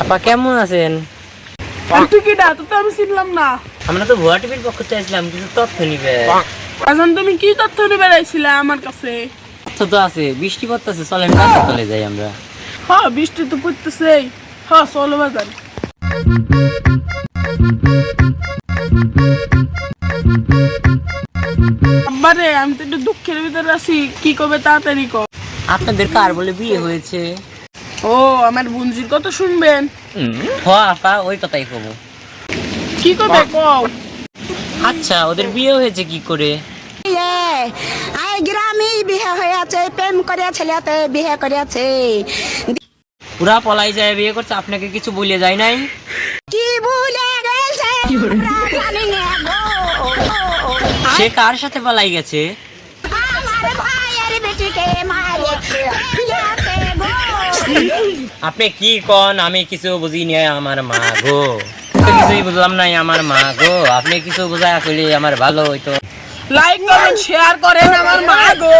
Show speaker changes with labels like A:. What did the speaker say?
A: আপা কেমন আছেন?
B: তুই কি ডাক? তো আমি চিনলাম না।
A: আমরা তো ভুয়া টিভির পক্ষ থেকে আসলাম, কিছু তথ্য নিবে।
B: আজান তুমি কি তথ্য নিয়ে বেড়াইছিলে আমার কাছে?
A: তথ্য তো আছে, বৃষ্টি পড়তেছে, চলেন গাছে চলে যাই আমরা।
B: হ্যাঁ বৃষ্টি তো পড়তেছেই। হ্যাঁ চলো বাজার। আব্বারে আমি তো একটু দুঃখের ভিতরে আছি, কি করবে তাড়াতাড়ি কর।
A: আপনাদের কার বলে বিয়ে হয়েছে?
B: ও আমার বোনজির কথা শুনবেন?
A: আপা ওই কথাই কব।
B: কি করবে কও?
A: আচ্ছা ওদের বিয়ে হয়েছে কি করে?
C: গ্রামে বিয়ে হয়েছে, প্রেম করিয়া ছেলেতে বিয়ে করিয়াছে।
A: পুরা পলাই যায় বিয়ে করছে, আপনাকে কিছু বলে যায় নাই?
C: কি ভুলে গেছে জানি না গো।
A: সে কার সাথে পালাই গেছে?
C: আমার ভাইয়ের বেটিকে মারে ফেলিয়াছে গো।
A: আপনি কি কন? আমি কিছু বুঝি নাই আমার মা গো, কিছুই বুঝলাম নাই আমার মা গো। আপনি কিছু বুঝায় কইলে আমার ভালো হইতো।
B: লাইক করেন, শেয়ার করেন আমার মা গো।